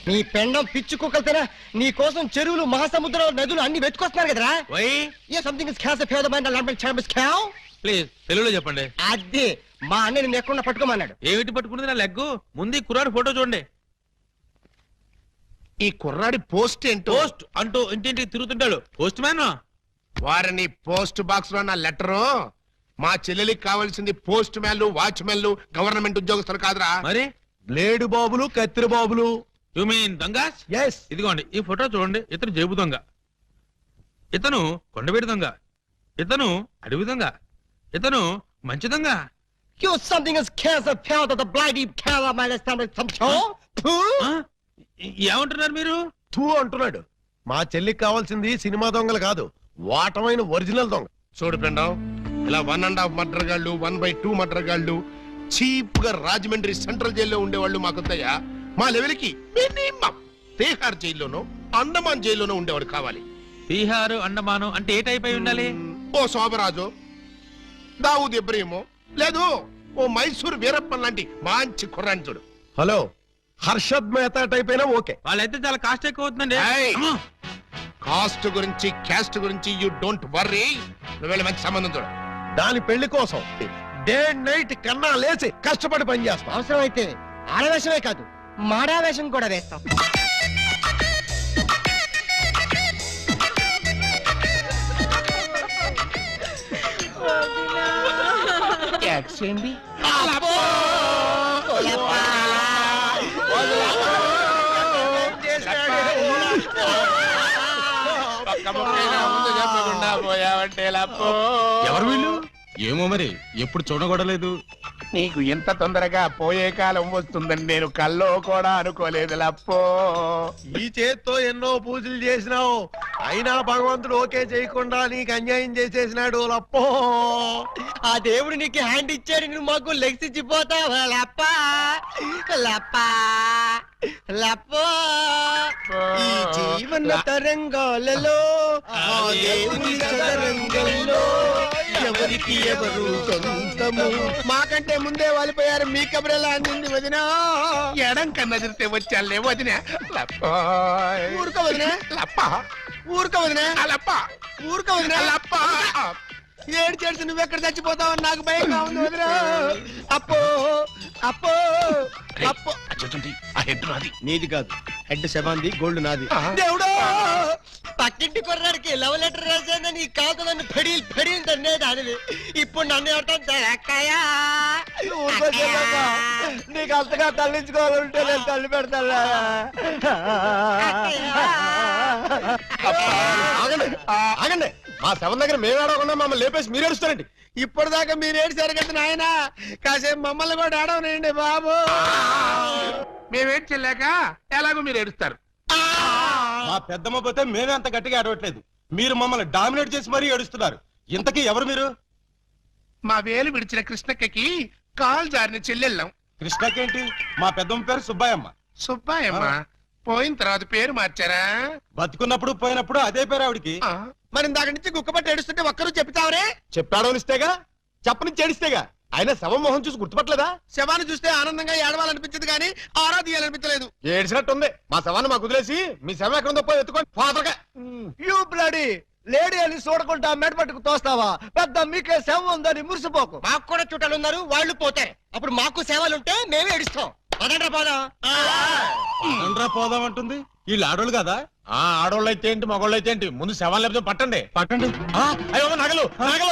నీ పెండం పిచ్చి కుక్కలతేనా నీ కోసం చెరువులు మహాసముద్రాలు నదులు అన్ని వెతుకొస్తున్నారు కదరా ఏ సంథింగ్ ఇస్ క్యాస్ ఫేవర్ మైండ్ అలాంటి చర్మస్ క్యావ్ ప్లీజ్ తెలుగులో చెప్పండి. అదే మా అన్న నిన్ను ఎక్కడ పట్టుకోమన్నాడు. ఏమిటి పట్టుకున్నది నా లెగ్గు? ముందు కుర్రాడి ఫోటో చూడండి. ఈ కుర్రాడి పోస్ట్ ఏంటో. పోస్ట్ అంటూ ఇంటింటికి తిరుగుతుంటాడు. Postman. వారిని పోస్ట్ బాక్స్ లో నా లెటరు. మా చెల్లెలికి కావాల్సింది పోస్ట్ మ్యాన్లు, వాచ్మెన్లు, గవర్నమెంట్ ఉద్యోగస్తులు కాదురా. మరి బ్లేడు బాబులు, కత్తిరి బాబులు. యు మీన్ దొంగ? ఎస్. ఇదిగోండి ఈ ఫోటో చూడండి. ఇతను జేబు దొంగ, ఇతను కొండవీడి దొంగ, ఇతను అడవి దొంగ, ఇతను మంచి దొంగ. You something is cancer pound of the bloody cancer my stomach some show. ఏమంటున్నారు మీరు? తూ అంటున్నాడు. మా చెల్లికి కావాల్సింది సినిమా దొంగలు కాదు, వాటమైన ఒరిజినల్ దొంగ. చూడు ఫ్రెండ్, ఇలా 1.5 మర్డర్ గాళ్ళు, 1/2 మర్డర్ గాళ్ళు చీప్ గా రాజమండ్రి సెంట్రల్ జైల్లో ఉండేవాళ్ళు మాకొద్దయ్యా. మా లెవెల్కి మినిమం తీహార్ జైల్లోనో అండమాన్ జైల్లోనో ఉండేవాడు కావాలి. బీహారు అండమాను అంటే ఏ టైప్ అయి ఉండాలి? ఓ శోభరాజు, దావూద్ ఇబ్రహీము, లేదు ఓ మైసూర్ వీరప్పన్ లాంటి మంచి కుర్రాన్ని చూడు. హలో, హర్షద్ మెహతా టైప్ అయినా ఓకే. వాళ్ళైతే చాలా కాస్ట్ ఎక్కువ అవుతుందండి. కాస్ట్ గురించి క్యాస్ట్ గురించి యూ డోంట్ వర్రీ. నువ్వు మంచి సంబంధం చూడు. దాని పెళ్లి కోసం డే నైట్ కన్నా లేచి కష్టపడి పని చేస్తాం. అవసరం అయితే ఆడవేషమే కాదు మాడావేషం కూడా వేస్తాం. ఎవరు వీళ్ళు? ఏమో మరి, ఎప్పుడు చూడగొడలేదు. నీకు ఎంత తొందరగా పోయే కాలం వస్తుందని నేను కల్లో కూడా అనుకోలేదు లప్పో. ఈ చేత్తో ఎన్నో పూజలు చేసినావు, అయినా భగవంతుడు ఓకే చేయకుండా నీకు అన్యాయం చేసేసినాడు లప్పో. ఆ దేవుడు నీకు హ్యాండ్ ఇచ్చాడు, నువ్వు మాకు లెగ్స్ ఇచ్చిపోతావా లప్పా లప్పా లప్పో. ఈ జీవన తరంగాలలో ఆ దేవుని చదరంగంలో ఎవరికి ఎవరు సొంతము. మాకంటే ముందే వాలిపోయారు, మీ కబురెలా అందింది వదినా? ఎడం కన్నా తిరితే వచ్చాలే వదిన. ఊరుకో వదినా, లప్ప ఊరుకో వదినా, లప్ప ఊరుకో వదినా. లప్ప. ఏడు చేసి నువ్వెక్కడ చచ్చిపోతావని నాకు భయంగా ఉంది వదినా. అప్పో అప్పో అప్పో. ఆ హెడ్ నాది. నీది కాదు, హెడ్ శవాంది, గోల్డ్ నాది. దేవుడు, పక్కింటి కుర్రాడికి లవ్ లెటర్ రాసేదని ఈ కాకులను ఫెడీలు ఫెడీలు తన్నేది అనివి. ఇప్పుడు నన్ను ఎవటం నీకు అంతగా తల్లించుకోవాలంటే నేను తల్లి పెడతా. ఆగండి, మా శవం దగ్గర మేము ఏడవకుండా మమ్మల్ని లేపేసి మీరు ఏడుస్తారండి. ఇప్పటిదాకా మీరు ఏడిసారు కదా నాయన, కాసేపు మమ్మల్ని కూడా ఏడవనండి బాబు. మేమేం చెల్లాక ఎలాగో మీరు ఏడుస్తారు. మా పెద్దమ్మ పోతే మేమే అంత గట్టిగా ఏడవట్లేదు, మీరు మమ్మల్ని డామినేట్ చేసి మరీ ఏడుస్తున్నారు. ఇంతకీ ఎవరు మీరు? మా వేలు విడిచిన కృష్ణక్కకి కాల్ జారిన చెల్లెళ్ళం. కృష్ణకేంటి? మా పెద్దమ్మ పేరు సుబ్బాయమ్మ. సుబ్బాయమ్మ పోయిన తర్వాత పేరు మార్చారా? బతుకున్నప్పుడు పోయినప్పుడు అదే పేరు ఆవిడికి. మరి ఇందాక నుంచి గుక్కపట్టి ఏడుస్తుంటే ఒక్కరు చెప్తావరే? చెప్పాడో ఇస్తేగా, చెప్పని చేడిస్తేగా. ఆయన శవం మొహం చూసి గుర్తుపట్టలేదా? శవాన్ని చూస్తే ఆనందంగా ఏడవాలనిపించదు కానీ ఆరా తీయాలనిపించలేదు. ఏడ్చినట్టుంది. మా శవాన్ని మాకు వదిలేసి మీ శవం ఎక్కడ ఉందో పోయి ఎత్తుకొని ఫాదర్గా. యూ బ్లడీ లేడీ అని చూడకుండా మెడపట్టుకు తోస్తావా? పెద్ద మీకే సేవ ఉందని మురిసిపోకు. మాకు కూడా చుట్టాలు ఉన్నారు, వాళ్ళు పోతే అప్పుడు మాకు సేవలుంటే మేమే ఏడుస్తాం. పదండ్రా పోదాం. పోదాం అంటుంది. వీళ్ళు ఆడోళ్ళు కదా? ఆడోళ్ళు అయితే ఏంటి, మగోళ్ళు అయితే ఏంటి? ముందు శవాలు లేకపోతే పట్టండి పట్టండి. అయ్యో నగలు నగలు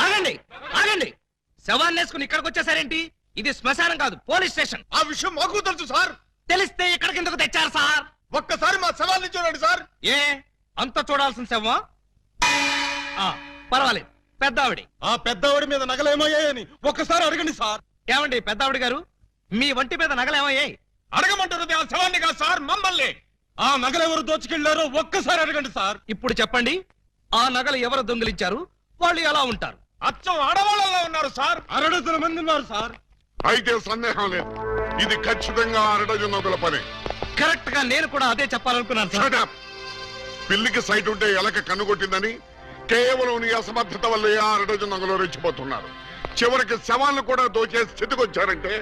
ఆగండి ఆగండి, శవాన్ని వేసుకుని ఇక్కడికి వచ్చేసారేంటి? ఇది శ్మశానం కాదు, పోలీస్ స్టేషన్. ఆ విషయం మాకు తెలుసు సార్. తెలిస్తే ఇక్కడికి ఎందుకు తెచ్చారు సార్? ఒక్కసారి మా శవాన్ని చూడండి సార్. ఏ అంత చూడాల్సిన శవం? పర్వాలేదు, పెద్దావిడి. ఆ పెద్దవాడి మీద నగలేమయ్యాయని ఒక్కసారి అడగండి సార్. ఏమండి పెద్దావిడి గారు, మీ వంటి మీద నగలేమయ్యాయి? అడగమంటారు ఆ శవాన్ని కాదు సార్, మమ్మల్ని. ఆ నగలెవరు దోచుకెళ్లారో ఒక్కసారి అడగండి సార్. ఇప్పుడు చెప్పండి, ఆ నగలు ఎవరు దొంగిలించారు, వాళ్ళు ఎలా ఉంటారు? అచ్చం ఆడవాళ్ళలో ఉన్నారు సార్. 6 మంది ఉన్నారు సార్. అయితే సందేహం లేదు, ఇది ఖచ్చితంగా 6 నొగల పని. కరెక్ట్ గా నేను కూడా అదే చెప్పాలనుకున్నాను సార్. పిల్లికి సైట్ ఉంటే ఎలక కన్నుకొట్టిందని కేవలం నీ అసమర్థత వల్ల 6 నొగలు రెచ్చిపోతున్నారు. చివరికి శవాలను కూడా దోచే స్థితికి వచ్చారంటే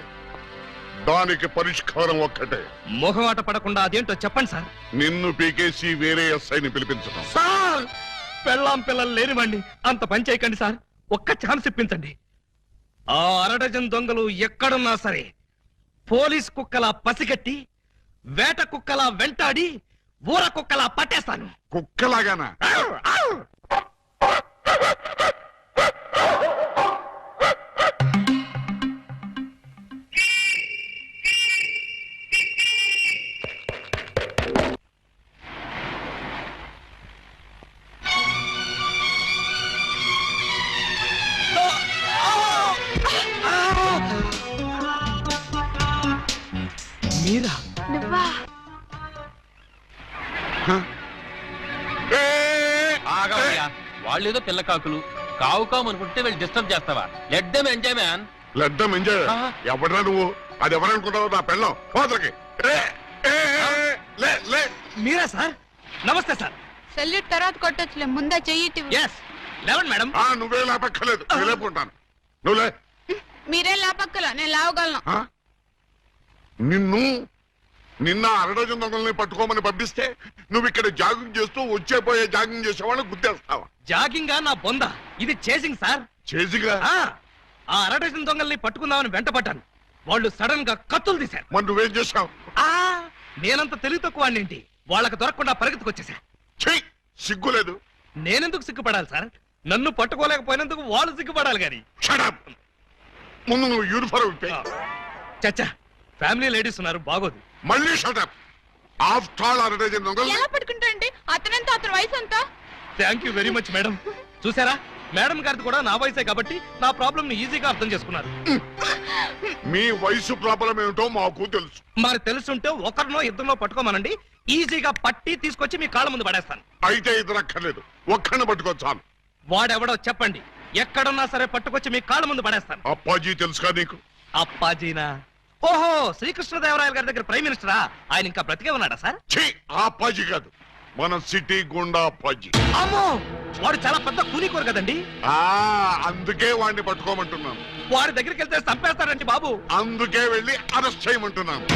దానికి పరిష్కారం ఒక్కటే. మొహమాట పడకుండా అదేంటో చెప్పండి సార్. నిన్ను పీకేసి వేరే ఎస్ఐని పిలిపించడం. సార్ పెళ్ళాం పిల్లలు లేనివ్వండి, అంత పని చేయకండి సార్. ఒక్క ఛాన్స్ ఇప్పించండి. ఆ అరడజన్ దొంగలు ఎక్కడున్నా సరే పోలీస్ కుక్కలా పసిగట్టి వేట కుక్కలా వెంటాడి ఊర కుక్కలా పట్టేస్తాను. కుక్కలాగానా? మీరా? నువ్వా? ఆగవయ్యా, వాళ్ళేదో పిల్లకాకులు కావు కావు అనుకుంటే వీళ్ళు డిస్టర్బ్ చేస్తావా? Let them enjoy man. లడ్డం ఎంజాయ్. ఎవడరా నువ్వు? అది ఎవరనుకుంటావు? నా పెళ్ళం కోతలకి. మీరా సార్? నమస్తే సార్. సెల్యూట్ తర్వాత కొట్టొచ్చులే, ముందే చెయ్యి. ఎస్ లేవండి మేడం. నువ్వే లేపక్కర్లేదు, నేను లేపుకుంటాను. నువ్వులే. మీరే లాపక్కల, నేను లావగలను. నిన్న అరడజన్ దొంగల్ని పట్టుకోమని పంపిస్తే నువ్వు ఇక్కడ జాగింగ్ చేస్తూ వచ్చేపోయే జాగింగ్ చేసేవాళ్ళని గుర్తేస్తావా? జాగింగ్ నా బొంద, ఇది చేసింగ్ సార్. చేసిగా ఆ అరడజన్ దొంగల్ని పట్టుకుందామని వెంటపడ్డాను. వాళ్ళు సడన్ గా కత్తులు తీశారు. మరి నువ్వేం చేశావు? నేనంత తెలివి తక్కువ ఏంటి, వాళ్ళకి దొరకకుండా పరిగెత్తుకొచ్చేసా. సిగ్గులేదు. నేనెందుకు సిగ్గుపడాలి సార్? నన్ను పట్టుకోలేకపోయినందుకు వాళ్ళు సిగ్గుపడాలి గాని. ముందు నువ్వు యూనిఫారం ఇప్పే. చచ్చా, ఫ్యామిలీ లేడీస్ ఉన్నారు, బాగోదు. మళ్ళీ షటప్. ఆఫ్టర్ ఆల్ అరడజన్ దొంగలు. ఎలా పట్టుకుంటారండి? అతనంతా అతని వయసు అంతా. Thank you very much madam. చూసారా, మేడం గారిది కూడా నా వయసే కాబట్టి నా ప్రాబ్లం ని ఈజీగా అర్థం చేసుకున్నారు. మీ వయసు ప్రాబ్లం ఏమిటో మాకు తెలుసు. మరి తెలుసుంటే ఒకరినో ఇద్దరినో పట్టుకోమనండి, ఈజీగా పట్టి తీసుకొచ్చి మీ కాళ్ళ ముందు పడేస్తాను. అయితే ఇద్దరు అక్కర్లేదు, ఒక్కడిని పట్టుకొచ్చాను. వాడెవడో చెప్పండి, ఎక్కడున్నా సరే పట్టుకొచ్చి మీ కాళ్ళ ముందు పడేస్తాను. అప్పాజీ తెలుసుగా నీకు? అప్పాజీనా? ఓహో, శ్రీకృష్ణదేవరాయల గారి దగ్గర ప్రైమ్ మినిస్టరా? ఆయన ఇంకా బ్రతికే ఉన్నాడా సార్? ఆ అప్పాజీ కాదు, మన సిటీ గుండా అప్పాజీ. అమ్మో, వాడు చాలా పెద్ద కూలీకోరు కదండి. అందుకే వాడిని పట్టుకోమంటున్నాను. వాడి దగ్గరికి వెళ్తే చంపేస్తాడండి బాబు. అందుకే వెళ్ళి అరెస్ట్ చేయమంటున్నాను.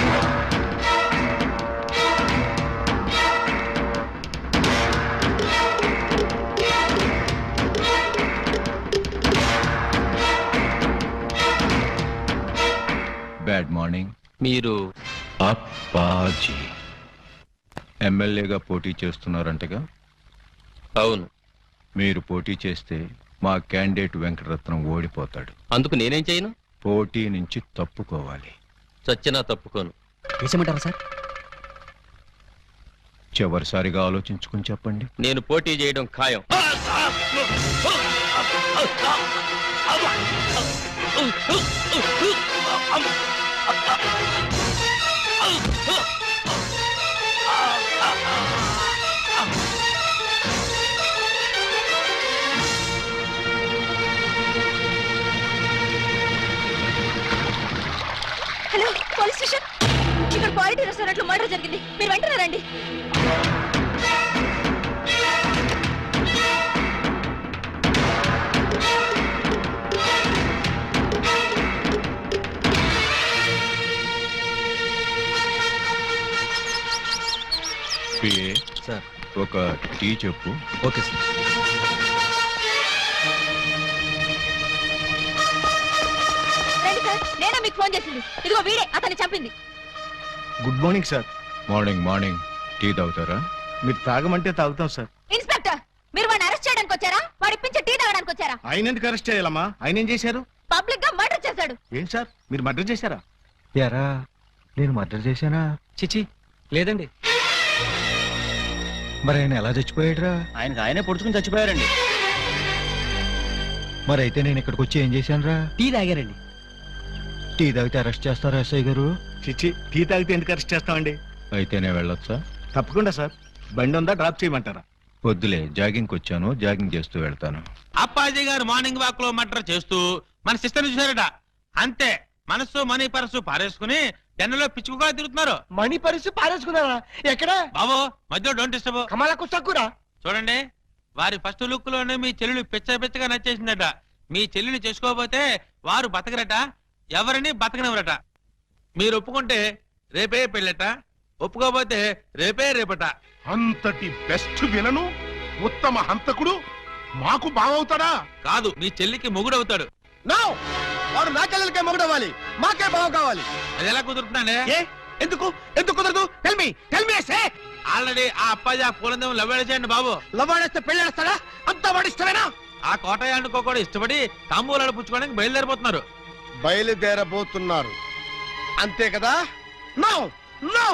Bad morning. మీరు అప్పాజీ ఎమ్మెల్యేగా పోటీ చేస్తున్నారంటగా? అవును. మీరు పోటీ చేస్తే మా క్యాండిడేట్ వెంకటరత్నం ఓడిపోతాడు. అందుకు నేనేం చేయను? పోటీ నుంచి తప్పుకోవాలి. చచ్చినా తప్పుకోను. వేసేమంటారా సార్? చివరిసారిగా ఆలోచించుకుని చెప్పండి. నేను పోటీ చేయడం ఖాయం. Hello, police station. ఇక్కడ క్వాలిటీ రెస్టారెంట్ లో మర్డర్ జరిగింది, మీరు వెంటనే రండి. సార్, ఒక టీ చెప్పు. Okay sir. రండి సార్, నేనే మీకు ఫోన్ చేసింది. ఇదిగో వీడే అతన్ని చంపింది. Good morning sir. Morning morning. Tea తాగుతారా? మీరు తాగమంటే తాగుతాం సార్. ఇన్స్పెక్టర్, మీరు వాడిని అరెస్ట్ చేయడానికి వచ్చారా, వాడి ఇప్పించి టీ తాగడానికి వచ్చారా? ఆయన ఎందుకు అరెస్ట్ చేయాలమ్మా? ఆయన ఏం చేశారు? పబ్లిక్ గా మర్డర్ చేశాడు. ఏం సార్, మీరు మర్డర్ చేశారా? యారా, నేను మర్డర్ చేశానా? చిచి లేదండి. మరి ఆయన ఎలా చచ్చిపోయాడురా? ఆయనకు ఆయనే పొడుచుకుని చచ్చిపోయారండి. మరి అయితే నేను ఇక్కడికి వచ్చి ఏం చేశానురా? టీ తాగారండి. టీ తాగితే అరెస్ట్ చేస్తారా ఎస్ఐ గారు? చిచ్చి, టీ తాగితే ఎందుకు అరెస్ట్ చేస్తామండి? అయితే నేను వెళ్ళొచ్చా? తప్పకుండా సార్. బండి ఉందా, డ్రాప్ చేయమంటారా? వద్దులే, జాగింగ్కి వచ్చాను, జాగింగ్ చేస్తూ వెళ్తాను. అప్పాజీ గారు మార్నింగ్ వాక్ లో మర్డర్ చేస్తూ మన సిస్టర్ చూసారట. అంతే, మనసు మనీ పరసు పారేసుకుని డెన్నలో పిచ్చుకుగా తిరుగుతున్నారు. మణి పరిస్థితి పారేసుకున్నారా? ఎక్కడ బాబు మధ్యలో డోంట్ డిస్టర్బ్. కమలకు తక్కురా. చూడండి, వారి ఫస్ట్ లుక్ లోనే మీ చెల్లెలు పిచ్చ పిచ్చగా నచ్చేసిందట. మీ చెల్లిని చేసుకోకపోతే వారు బతకరట, ఎవరిని బతకనివ్వరట. మీరు ఒప్పుకుంటే రేపే పెళ్ళట, ఒప్పుకోకపోతే రేపట. అంతటి బెస్ట్ విలను ఉత్తమ హంతకుడు మాకు బావవుతాడా? కాదు, మీ చెల్లికి మొగుడవుతాడు. వాడు నా చెల్లెలకే మొగుడవ్వాలి, మాకే బావ కావాలి. అది ఎలా కుదురుతున్నానే? ఎందుకు కుదరదు? ఆల్రెడీ ఆ అప్పాజీ ఆ పూలందేమో లవ్వేళ చేయండి బాబు. లవాడేస్తే పెళ్ళేస్తాడా? అంతా వాడు ఇష్టమేనా? ఆ కోటయానుకో కూడా ఇష్టపడి తాంబూలాలు పుచ్చుకోవడానికి బయలుదేరిపోతున్నారు. బయలుదేరబోతున్నారు అంతే కదా? నో నో,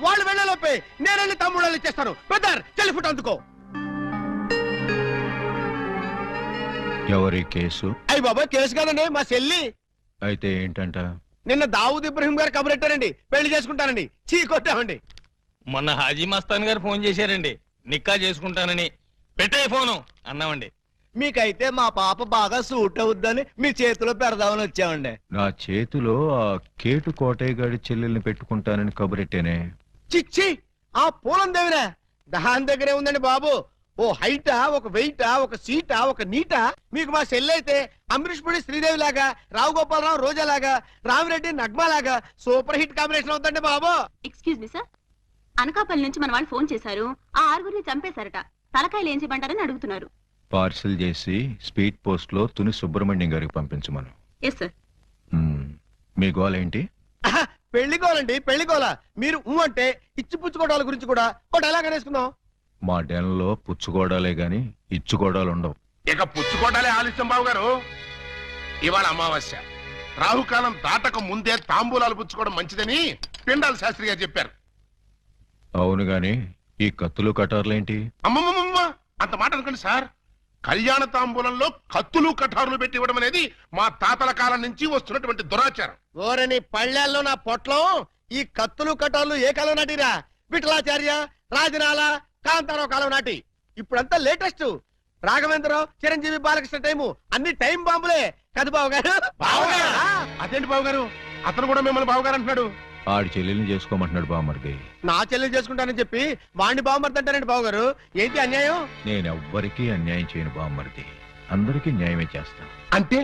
వాళ్ళు వెళ్ళలోపే నేను వెళ్ళి తమ్ముళ్ళు ఇచ్చేస్తాను. బ్రదర్, చెల్లి ఫుట్ అందుకో. ఎవరి కేసు? అయ్యి బాబాయ్, కేసు కాదండి, మా చెల్లి. అయితే ఏంటంట? నిన్న దావూద్ ఇబ్రహీం గారు కబురెట్టారండి, పెళ్లి చేసుకుంటానండి. చీ కొట్టామండి. మొన్న హాజీ మస్తాన్ గారు ఫోన్ చేశారండి, నిక్కా చేసుకుంటానని. పెట్టే ఫోను అన్నామండి. మీకైతే మా పాప బాగా సూట్ అవుద్దని మీ చేతిలో పెడదామని వచ్చామండి. నా చేతిలో ఆ కేటు కోటయ్య గారి చెల్లెల్ని పెట్టుకుంటానని కబురెట్టేనే. చిచ్చి, ఆ పూలం దేవిరా దాని దగ్గరే ఉందండి బాబు. ఓ హైటా, ఒక వెయిటా, ఒక సీటా, ఒక నీటా. మీకు మా చెల్లైతే అమరీష్ పుడి శ్రీదేవి లాగా, రావు గోపాలరావు రోజా లాగా, రామిరెడ్డి నగ్మా లాగా సూపర్ హిట్ కాంబినేషన్ అవుతుందండి బాబు. ఎక్స్క్యూజ్ మీ సార్, అనకాపల్లి నుంచి మన వాళ్ళు ఫోన్ చేశారు. ఆ 6గురిని చంపేశారట. తలకాయలు ఏం చేయమంటారని అడుగుతున్నారు. పార్సిల్ చేసి స్పీడ్ పోస్ట్ లో తుని సుబ్రహ్మణ్యం గారికి పంపించమను. Yes sir. మీ గోల్ ఏంటి? పెళ్లికోవాలండి, పెళ్లికోవాల. మీరు అంటే ఇచ్చి పుచ్చుకోవడాల గురించి కూడా ఒక డైలాగ్ అనేసుకుందాం. మా డెన్లో పుచ్చుకోవడాలే గాని ఇచ్చుకోవడాలు ఉండవు. ఇక పుచ్చుకోటాలే ఆలస్యం బాబు గారు. ఇవాళ అమావాస్య, రాహుకాలం దాటక ముందే తాంబూలాలు పుచ్చుకోవడం మంచిదని పిండాల శాస్త్రి గారు చెప్పారు. అవును గాని ఈ కత్తులు కటార్లేంటి? అమ్మమ్మమ్మ, అంత మాట అనుకోండి సార్. కళ్యాణ తాంబూలంలో కత్తులు కఠారులు పెట్టి ఇవ్వడం అనేది మా తాతల కాలం నుంచి వస్తున్నటువంటి దురాచారం. ఓరని పళ్ళెల్లో నా పొట్లం. ఈ కత్తులు కటార్లు ఏ కాలం నాటిరా? విఠలాచార్య, రాజనాల, కాంతారావు కాలం నాటి. ఇప్పుడంతా లేటెస్ట్. రాఘవేంద్రరావు, చిరంజీవి, బాలకృష్ణ టైము అన్ని టైం బాంబులే కదా బాబు గారు? అదేంటి బాబు గారు, అతను కూడా మిమ్మల్ని బావగారు అంటున్నాడు. ఆడి చెల్లెల్ని చేసుకోమంటున్నాడు బామర్ది. నా చెల్లి చేసుకుంటానని చెప్పి వాణ్ణి బావమర్దంటారండి బాబు గారు. ఏంటి అన్యాయం? నేనెవ్వరికీ అన్యాయం చేయను బామర్ది, అందరికీ న్యాయమే చేస్తాను. అంటే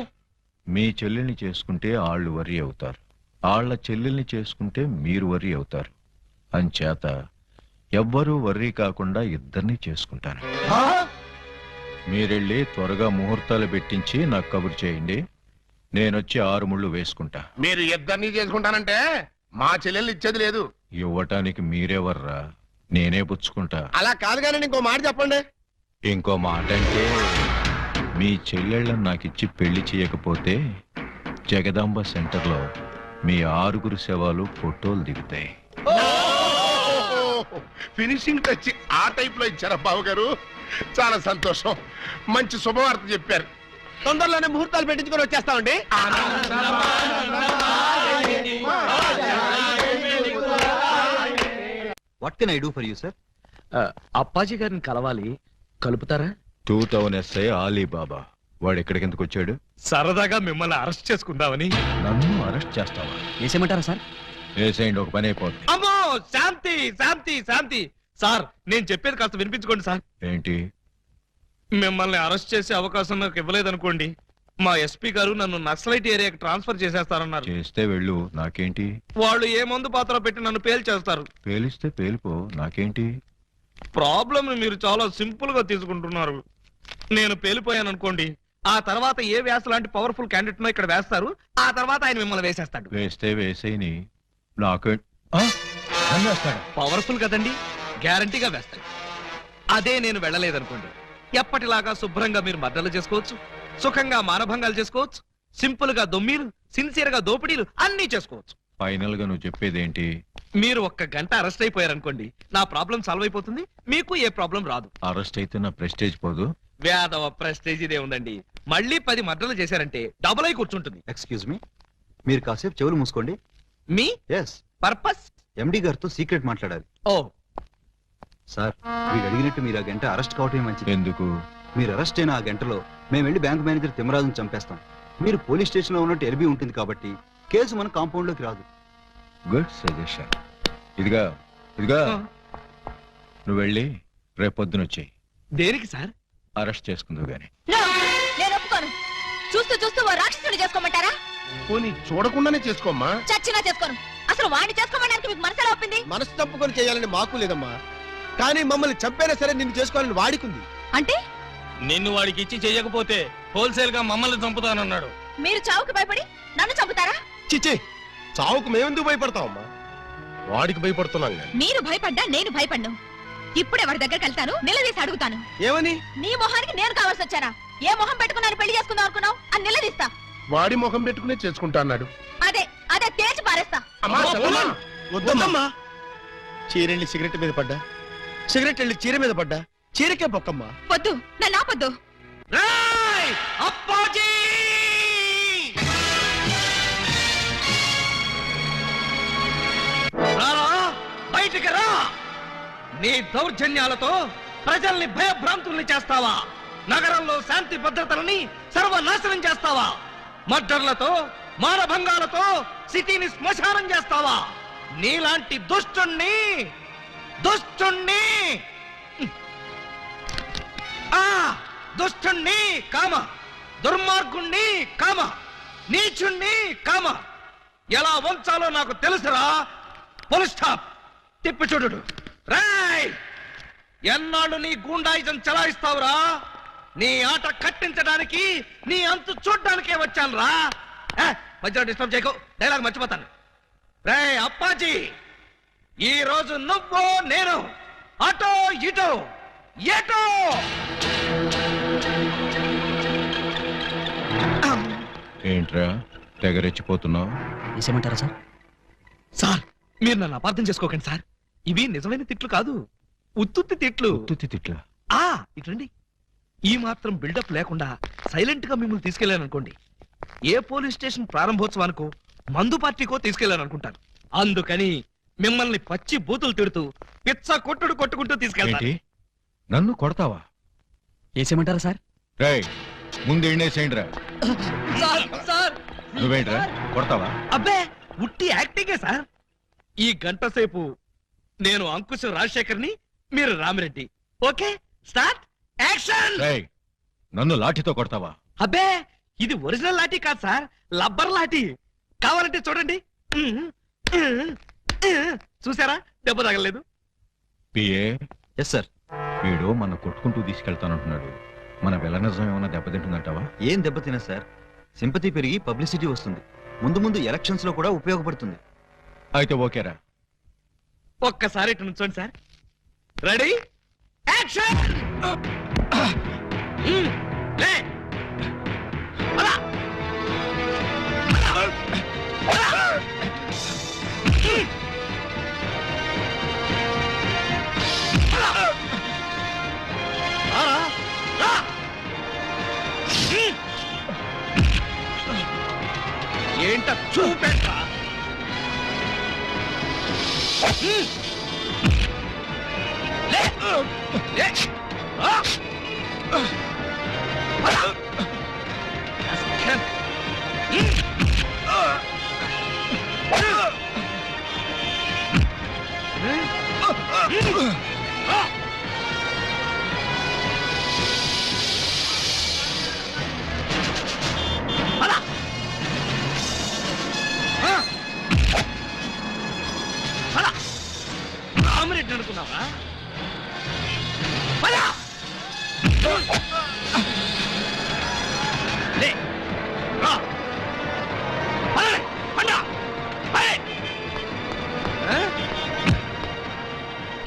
మీ చెల్లెల్ని చేసుకుంటే ఆళ్ళు వర్రీ అవుతారు, ఆళ్ల చెల్లెల్ని చేసుకుంటే మీరు వర్రీ అవుతారు. అంచేత ఎవ్వరూ వర్రీ కాకుండా ఇద్దరిని చేసుకుంటాను. మీరెళ్ళి త్వరగా ముహూర్తాలు పెట్టించి నాకు కబురు చేయండి. నేనొచ్చి 6 ముళ్ళు వేసుకుంటా. మీరు ఇద్దరిని చేసుకుంటానంటే మా చెల్లెల్ని ఇచ్చేది లేదు. ఇవ్వటానికి మీరెవర్రా, నేనే పుచ్చుకుంటా. అలా కాదు కానీ ఇంకో మాట చెప్పండి. ఇంకో మాట అంటే మీ చెల్లెళ్ళని నాకిచ్చి పెళ్లి చేయకపోతే జగదాంబ సెంటర్లో మీ 6 శవాలు ఫోటోలు దిగుతాయి. ఫినిషింగ్ టచ్ ఆ టైప్ లో ఇచ్చారా బాబు గారు? చాలా సంతోషం, మంచి శుభవార్త చెప్పారు. తొందరలోనే ముహూర్తాలు పెట్టించుకొని వచ్చేస్తామండి. What can I do for you sir? Appaji గారిని కలవాలి, కలుపుతారా? 2000 SI ఆలీబాబా వాడు ఎక్కడికి ఎందుకు వచ్చాడు? సరదాగా మిమ్మల్ని అరెస్ట్ చేసుకుందామని. నన్ను అరెస్ట్ చేస్తావా? వేసేయమంటారా సార్? వేసేయండి, ఒక పని అయిపోద్ది. అమ్మో, శాంతి శాంతి శాంతి. సార్, నేను చెప్పేది కాస్త వినిపించుకోండి సార్. ఏంటి? మిమ్మల్ని అరెస్ట్ చేసే అవకాశం నాకు ఇవ్వలేదనుకోండి, మా ఎస్పీ గారు నన్ను నక్సలైట్ ఏరియాకి ట్రాన్స్ఫర్ చేసేస్తారన్నారు. చేస్తే వెళ్ళు, నాకేంటి? వాళ్ళు ఏ మందు పాత్ర పెట్టి నన్ను పేల్చేస్తారు. పేలిస్తే పేలిపో, నాకేంటి? ప్రాబ్లం మీరు చాలా సింపుల్ గా తీసుకుంటున్నారు. నేను పేలిపోయాను అనుకోండి, ఆ తర్వాత ఏ వ్యాస లాంటి పవర్ఫుల్ క్యాండిడేట్ నో ఇక్కడ వేస్తారు, ఆ తర్వాత ఆయన మిమ్మల్ని వేసేస్తాడు. వేస్తే వేసేయని, నాకే పవర్ఫుల్ కదండి, గ్యారంటీగా వేస్తాడు. అదే నేను వెళ్ళలేదనుకోండి, ఎప్పటిలాగా శుభ్రంగా మీరు మర్డర్లు చేసుకోవచ్చు, సుఖంగా మానభంగాలు చేసుకోవచ్చు, సింపుల్ గా దొమ్మీలు, సిన్సియర్ గా దోపిడీలు అన్ని చేసుకోవచ్చు. ఫైనల్ గా నువ్వు చెప్పేదేంటి? మీరు 1 గంట అరెస్ట్ అయిపోయారనుకోండి, నా ప్రాబ్లం సాల్వ్ అయిపోతుంది, మీకు ఏ ప్రాబ్లం రాదు. అరెస్ట్ అయితే నా ప్రెస్టేజ్ పోదు. వేదవ ప్రెస్టేజ్ ఇదే ఉందండి. మళ్ళీ 10 మర్డర్లు చేశారంటే డబుల్ అయి కూర్చుంటుంది. ఎక్స్క్యూజ్ మీ, మీరు కాసేపు చెవులు మూసుకోండి. Me yes, purpose? ఎండి గారితో సీక్రెట్ మాట్లాడాలి. ఓ సార్, మీరు అడిగినట్టు మీరు ఆ గంట అరెస్ట్ కావటమే మంచిది. ఎందుకు? మీరు అరెస్ట్ అయిన ఆ గంటలో మేము వెళ్ళి బ్యాంక్ మేనేజర్ తిమ్మరాజును చంపేస్తాం. మీరు పోలీస్ స్టేషన్ లో ఉన్నట్టు ఎల్బీ ఉంటుంది కాబట్టి కేసు మన కాంపౌండ్ లోకి రాదు. Good suggestion. ఇదిగా నువ్వు వెళ్ళి రేపొద్దున వచ్చేయి. దేనికి సార్? అరెస్ట్ చేసుకుందువు గాని. No, నేను ఒప్పుకోను. చూస్తూ చూస్తూ ఓ రాక్షసుని చేసుకోమంటారా? పోనీ చూడకుండానే చేసుకోమ్మా. చచ్చినా చేసుకోను. అసలు వాడిని చేసుకోమడానికి మీకు మనసులో ఒప్పింది? మనసు తప్పుకొని చేయాలని మాకు లేదమ్మా, కానీ మమ్మల్ని చంపైనా సరే నిన్ను చేసుకోవాలని వాడికుంది. అంటే నిన్ను వాడికి ఇచ్చి చేయకపోతే హోల్సేల్ గా మమ్మల్ని చంపుతానన్నాడు. మీరు చావుకు భయపడి నన్ను చంపుతారా? చిచ్చి, చావుకు మేమెందుకు భయపడతామమ్మా? వాడికి భయపడుతున్నాం కానీ. మీరు భయపడ్డా నేను భయపడ్ను. ఇప్పుడే వాడి దగ్గరికి వెళ్తాను, నిలదీసి అడుగుతాను. ఏమని? నీ మొహానికి నేను కావాల్సి వచ్చానా? ఏ మొహం పెట్టుకున్నాను పెళ్లి చేసుకుందాం అనుకున్నావు అని నిలదీస్తా. వాడి ముఖం పెట్టుకునే చేసుకుంటా అన్నాడు. అదే అదే తేల్చి పారేస్తా. అమ్మా, చల్లమ్మా. వద్దమ్మా. చీరెళ్ళి సిగరెట్ మీద పడ్డా, సిగరెట్ వెళ్ళి చీర మీద పడ్డా, చీరకే పొక్కమ్మా. వద్దు, నన్ను ఆపొద్దు. రేయ్! అప్పాజీ! రారా, బయటికి రా. నీ దౌర్జన్యాలతో ప్రజల్ని భయభ్రాంతుల్ని చేస్తావా? నగరంలో శాంతి భద్రతలని సర్వనాశనం చేస్తావా? మర్డర్లతో మానభంగాలతో సిటీని శ్మశానం చేస్తావా? నీలాంటి దుష్టుణ్ణి దుష్టుణ్ణి కామ, దుర్మార్గుణ్ణి కామ, నీచుణ్ణి కామ ఎలా వంచాలో నాకు తెలుసురా. Full stop. తిప్పి చూడు. రాయ్, ఎన్నాళ్ళు నీ గూండాయిజం చలాయిస్తావురా? నీ ఆట కట్టించడానికి, నీ అంతు చూడ్డానికే వచ్చాను రా. మధ్యలో డిస్టర్బ్ చేయకు, డైలాగ్ మర్చిపోతాను. రేయ్ అప్పాజీ, ఈ రోజు నువ్వు నేను అటో ఇటో ఎటో. ఏంట్రా తెగరెచ్చిపోతున్నావు? వేసేమంటారా సార్? సార్, మీరు నన్ను అపార్థం చేసుకోకండి సార్. ఇవి నిజమైన తిట్లు కాదు, ఉత్తుత్తి తిట్లు. ఉత్తుత్తి తిట్లా? ఇట్లండి. ఈ మాత్రం బిల్డప్ లేకుండా సైలెంట్ గా మిమ్మల్ని తీసుకెళ్లాననుకోండి, ఏ పోలీస్ స్టేషన్ ప్రారంభోత్సవానికో మందు పార్టీకో తీసుకెళ్లాననుకుంటాను. అందుకని మిమ్మల్ని పచ్చి బూతులు తిడుతూ పిచ్చ కొట్టుకుంటూ తీసుకెళ్తాను. నన్ను కొడతావా? వేసేమంటారా సార్? రేయ్, ముందు ఎండేసేయండిరా. సార్, నువ్వేంట్రా కొడతావా? అబ్బే, ఉట్టి యాక్టింగే సార్. ఈ గంట సేపు నేను అంకుశ్ రాజశేఖర్ని, మీరు రామిరెడ్డి. Okay, start action. రేయ్, నన్ను లాఠీతో కొడతావా? అబ్బే, ఇది ఒరిజినల్ లాఠీ కాదు సార్, లబ్బర్ లాఠీ. కావాలంటే చూడండి. చూసారా, దెబ్బ తగలేదు. PA, yes sir. వీడు మన కొట్టుకుంటూ తీసుకెళ్తానంటున్నాడు. మన విలనిజం ఏమైనా దెబ్బతింటుందంటావా? ఏం దెబ్బతినా సార్, సింపతి పెరిగి పబ్లిసిటీ వస్తుంది. ముందు ముందు ఎలక్షన్స్ లో కూడా ఉపయోగపడుతుంది. అయితే ఓకేరా. ఒక్కసారి ఇటు నుంచోండి సార్. Ready action. లే, అలా. ఏంట చూపెట్ట. రామిరెడ్డి అనుకున్నావా?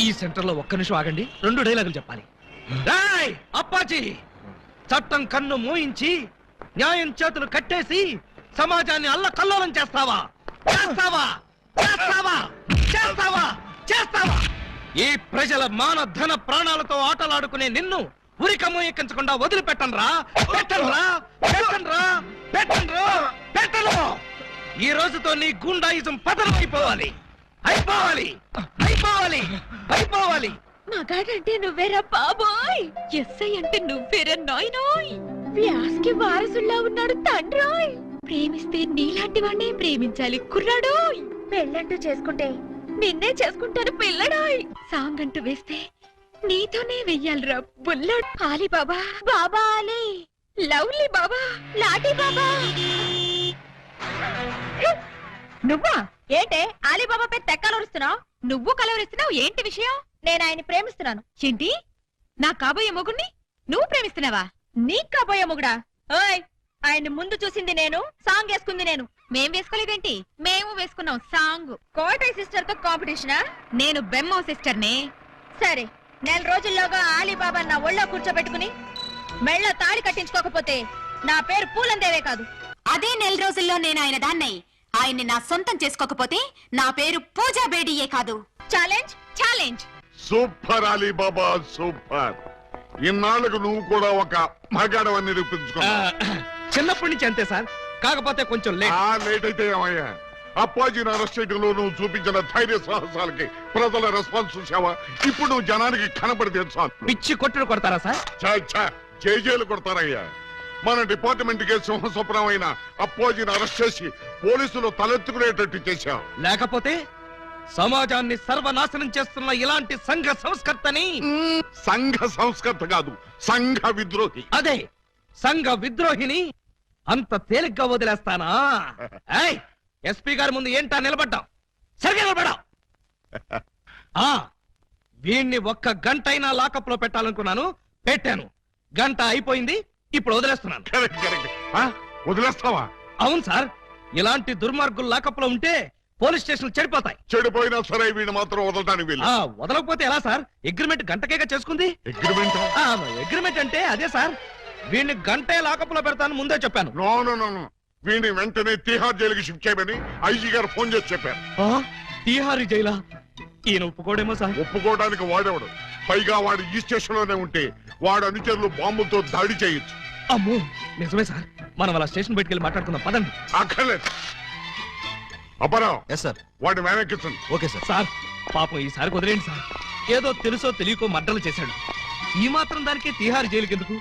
ఈ సెంటర్ లో ఒక్క నిమిషం ఆగండి, 2 డైలాగులు చెప్పాలి. రాయ్ అప్పాజీ, చట్టం కన్ను మూయించి న్యాయం చేతులు కట్టేసి సమాజాన్ని అల్లకల్లోలం చేస్తావా? చేస్తావా? చేస్తావా? చేస్తావా? చేస్తావా? ఈ ప్రజల మాన ధన ప్రాణాలతో ఆటలాడుకునే నిన్ను ఉరికమ్మ ఎక్కించకుండా వదిలిపెట్టనురా. పెట్టనురా, పెట్టనురా, పెట్టనురా, పెట్టను. ఈ రోజుతో నీ గుండాయిజం పతనం అయిపోవాలి. అయిపోవాలి, అయిపోవాలి, అయిపోవాలి. మగాడంటే నువ్వేరా బాబోయ్, ఎస్ఐ అంటే నువ్వేరా నాయనోయ్. వ్యాస్కి వారసుల్లా ఉన్నాడు తండ్రోయ్. ప్రేమిస్తే నీలాంటి వాడినే ప్రేమించాలి కుర్రాడోయ్. పెళ్ళంటూ చేసుకుంటే నిన్నే చేసుకుంటాను పిల్లడోయ్. సాంగ్ అంటూ వేస్తే నీతోనే వెయ్యాలిరా బుల్లడ్. ఆలి బాబా, బాబా ఆలి, లవ్లీ బాబా, లాఠీ బాబా. నువ్వా? ఏంటే అలీబాబా పేరు తెక్కలరుస్తున్నావు? నువ్వు కలవరిస్తున్నావు, ఏంటి విషయం? నేను ఆయన్ని ప్రేమిస్తున్నాను. ఏంటి? నా కాబోయే మొగుడిని నువ్వు ప్రేమిస్తున్నావా? నీ కాబోయే మొగుడా? ఓయ్, ఆయన ముందు చూసింది నేను, సాంగ్ వేసుకుంది నేను. మేం వేసుకోలేదేంటి? మేము వేసుకున్నాం సాంగ్. కోటై సిస్టర్ తో కాంపిటీషనా? నేను బెమ్మో సిస్టర్ నే. సరే, 4 రోజుల్లోగా అలీబాబా నా ఒళ్ళో కూర్చోబెట్టుకుని మెళ్ళ తాళి కట్టించుకోకపోతే నా పేరు పూలందేవే కాదు. అదే 4 రోజుల్లో నేను ఆయన దాన్నై ఆయన్ని నా సొంతం చేసుకోకపోతే నా పేరు పూజా బేడియే కాదు. Challenge, challenge. Super Alibaba, super. ఇన్నాళ్ళకు నువ్వు కూడా ఒక మగాడవని నిరూపించుకున్నా. చిన్నప్పటి నుంచి అంతే సార్, కాకపోతే కొంచెం లేట్ అయితే ఏమయ్యా? అప్పాజీని అరెస్ట్ చేయడంలో నువ్వు చూపించిన ధైర్య సాహసాలకి ప్రజల రెస్పాన్స్ చూసావా? ఇప్పుడు నువ్వు జనానికి కనపడితే చాలు. పిచ్చి కొట్టుడు కొడతారా సార్? జైలు కొడతారయ్యా. మన డిపార్ట్మెంట్ కే సింహస్వప్నమైన అప్పాజీని అరెస్ట్ చేసి పోలీసులు తలెత్తుకునేటట్టు చేశావు. లేకపోతే సమాజాన్ని సర్వనాశనం చేస్తున్న ఇలాంటి సంఘ సంస్కర్తని. సంఘ సంస్కర్త కాదు, సంఘ విద్రోహి. అదే సంఘ విద్రోహిని అంత తేలిగ్గా వదిలేస్తానా? ఎస్పీ గారి ముందు ఏంటా నిలబడ్డాం? సరిగ్గా నిలబడ్డాం. వీణ్ణి 1 గంట అయినా లాకప్ లో పెట్టాలనుకున్నాను, పెట్టాను. గంట అయిపోయింది, ఇప్పుడు వదిలేస్తున్నాను. వదిలేస్తావా? అవును సార్, ఇలాంటి దుర్మార్గులు లాకప్ లో ఉంటే పోలీస్ స్టేషన్ చెడిపోతాయి. చెడిపోయినా సరే వీడు మాత్రం వదలటానికి వీలు. వదలకపోతే ఎలా సార్? అగ్రిమెంట్ గంటకేగా చేసుకుంది. అగ్రిమెంట్ అంటే అదే సార్. వీడిని గంటే లాకప్ లో పెడతాను ముందే చెప్పాను. నో, వీడిని వెంటనే తీహార్ జైలుకి షిఫ్ట్ చేయమని ఐజీ గారు ఫోన్ చేసి చెప్పారు. తీహార్ జైలా? ఈయన ఒప్పుకోడేమో సార్. ఒప్పుకోవడానికి వాడేవాడు. పైగా వాడు ఈ స్టేషన్ లోనే ఉంటే వాడు అనుచరులు బాంబులతో దాడి చేయొచ్చు. అమ్మో, నిజమే సార్. మనం అలా స్టేషన్ బయటికి వెళ్ళి మాట్లాడుకుందాం పదండి. అక్కర్లేదు. అపరావు, వాడి వెనక్కించండి. Okay sir. సార్ పాపం ఈసారి వదిలేండి సార్. ఏదో తెలుసో తెలియకో మర్డర్లు చేశాడు. ఈ మాత్రం దానికి తీహార్ జైలుకి ఎందుకు?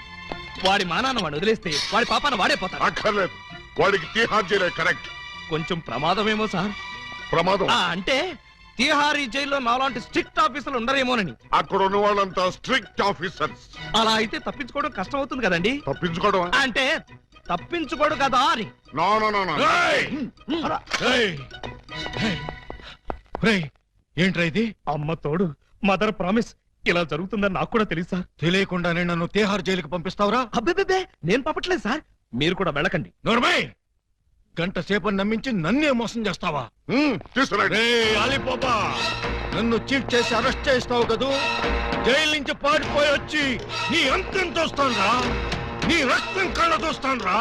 వాడి మానాన్న వాడు వదిలేస్తే వాడి పాపాన వాడే పోతాడు. అక్కర్లేదు, వాడికి తీహార్ జైలే కరెక్ట్. కొంచెం ప్రమాదమేమో సార్. ప్రమాదం అంటే తీహారీ జైల్లో నాలాంటి స్ట్రిక్ట్ ఆఫీసర్లు ఉండరేమోనని. అక్కడ ఉన్న వాళ్ళంతా స్ట్రిక్ట్ ఆఫీసర్స్. అలా అయితే తప్పించుకోవడం కష్టం అవుతుంది కదండి. తప్పించుకోవడం అంటే తప్పించుకోడు కదా అని. ఏంట్రా ఇది? అమ్మ తోడు, మదర్ ప్రామిస్. ఇలా జరుగుతుందని నాకు కూడా తెలుసు సార్. తెలియకుండానే నన్ను తీహార్ జైలుకి పంపిస్తావురా? అబ్బే, నేను పంపట్లేదు సార్. మీరు కూడా వెళ్ళకండి. నోర్మై, గంట సేపని నమ్మించి నన్నే మోసం చేస్తావా? అలీబాబా, నన్ను చీట్ చేసి అరెస్ట్ చేస్తావు కదూ? జైలు నుంచి పారిపోయి వచ్చి నీ అంతం చూస్తానురా, నీ రక్తం కళ్ళ చూస్తానురా,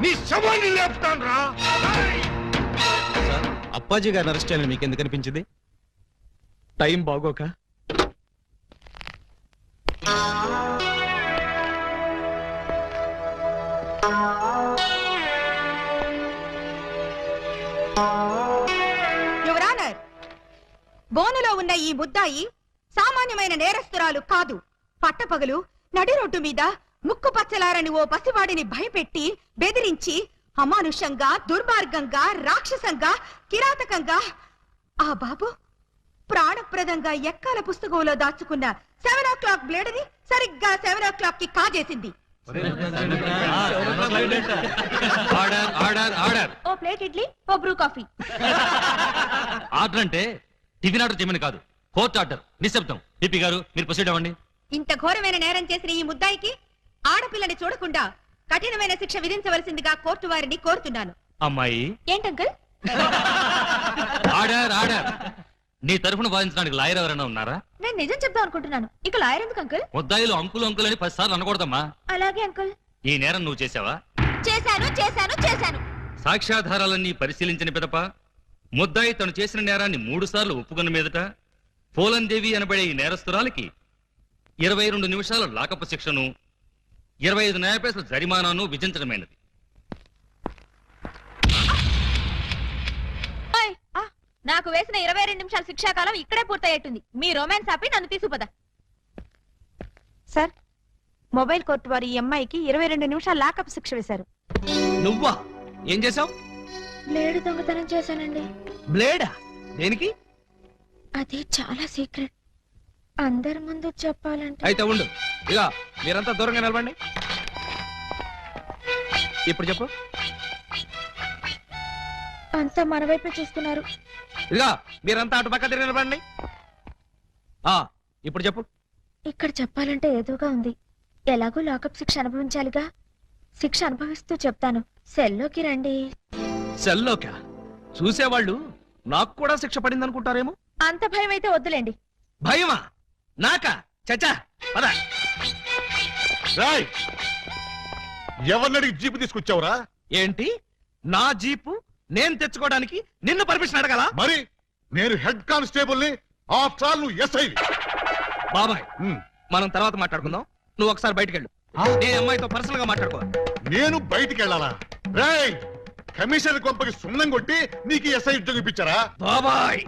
నీ శవాన్ని లేపుతానురా. అప్పాజీ గారిని అరెస్ట్ చేయాలని మీకు ఎందుకు అనిపించింది? టైం బాగోక. యువరానర్, బోనులో ఉన్న ఈ ముద్దాయి సామాన్యమైన నేరస్తురాలు కాదు. పట్టపగలు నడి రోడ్డు మీద ముక్కు పచ్చలారని ఓ పసివాడిని భయపెట్టి బెదిరించి అమానుషంగా, దుర్మార్గంగా, రాక్షసంగా, కిరాతకంగా ఆ బాబు ప్రాణప్రదంగా ఎక్కాల పుస్తకంలో దాచుకున్న 7 o'clock బ్లేడ్ని సరిగ్గా 7 o'clock కి కాజేసింది. ఓ ప్లేట్ ఇడ్లీ, ఓ బ్రూ కాఫీ. ఆర్డర్ అంటే టిఫిన్ ఆర్డర్ చేయమని కాదు, కోర్ట్ ఆర్డర్. నిశ్శబ్దం. పిపి గారు, మీరు ప్రొసీడ్ అవ్వండి. ఇంత ఘోరమైన నేరం చేసిన ఈ ముద్దాయికి ఆడపిల్లని చూడకుండా కఠినమైన శిక్ష విధించవలసిందిగా కోర్టు వారిని కోరుతున్నాను. అమ్మాయి, ఏంటంకల్? Order, order. నీ తరఫున వాదించడానికి లాయర్ ఎవరైనా ఉన్నారా? నేను నిజం చెప్దాం అనుకుంటున్నాను. ఇక లాయర్ ఎందుకు అంకుల్? ముద్దాయిలు అంకులు అంకుల్ అని 10 సార్లు అనకూడదమ్మా. అలాగే అంకుల్. ఈ నేరం నువ్వు చేసావా? చేశాను. సాక్ష్యాధారాలన్నీ పరిశీలించిన పిదప ముద్దాయి తను చేసిన నేరాన్ని 3 సార్లు ఒప్పుకున్న మీదట పోలందేవి అనబడే ఈ నేరస్తురాలికి 22 నిమిషాల లాకపు శిక్షను, 25 న్యాయ పైసల జరిమానాను విధించడమైనది. నాకు వేసిన 22 నిమిషాల శిక్షాకాలం ఇక్కడే పూర్తయ్యేట్టుంది. మీ రొమాన్స్ ఆపి నన్ను తీసుకుపద. సార్, మొబైల్ కోర్టు వారు ఈ అమ్మాయికి 22 నిమిషాల లాకప్ శిక్ష వేశారు. నువ్వా? ఏం చేసావు? బ్లేడ్ దొంగతనం చేశానండి. బ్లేడా? దేనికి? అది చాలా సీక్రెట్. అందరి ముందు చెప్పాలంటే. అయితే ఉండు, ఇక మీరంతా దూరంగా నిలబండి. ఇప్పుడు చెప్పు. అంతా మన వైపే చూస్తున్నారు. ఇదిగా మీరంతా అటు పక్క తిరిగి నిలబడండి. ఇప్పుడు చెప్పు. ఇక్కడ చెప్పాలంటే ఏదోగా ఉంది. ఎలాగో లాకప్ శిక్ష అనుభవించాలిగా. శిక్ష అనుభవిస్తూ చెప్తాను. సెల్లోకి రండి. సెల్లోకా? చూసేవాళ్ళు నాకు కూడా శిక్ష పడింది అనుకుంటారేమో. అంత భయం అయితే వద్దులేండి. భయమా? నాకా? చచ్చా పద. రాయ్, ఎవరిని అడిగి జీపు తీసుకొచ్చావురా? ఏంటి నా జీపు నేను తెచ్చుకోవడానికి నిన్ను పర్మిషన్ అడగాల? మరి నేను హెడ్ కానిస్టేబుల్ ని, ఆఫ్టర్ ఆల్ నువ్వు ఎస్ఐ. బాబాయ్, మనం తర్వాత మాట్లాడుకుందాం. నువ్వు ఒకసారి బయటికి వెళ్ళు. నేను అమ్మాయితో పర్సనల్ గా మాట్లాడుకో. నేను బయటికి వెళ్ళాలా? రేయ్, కమిషనర్ కొంపకి సున్నం కొట్టి నీకు ఎస్ఐ ఉద్యోగం ఇప్పించారా? బాబాయ్,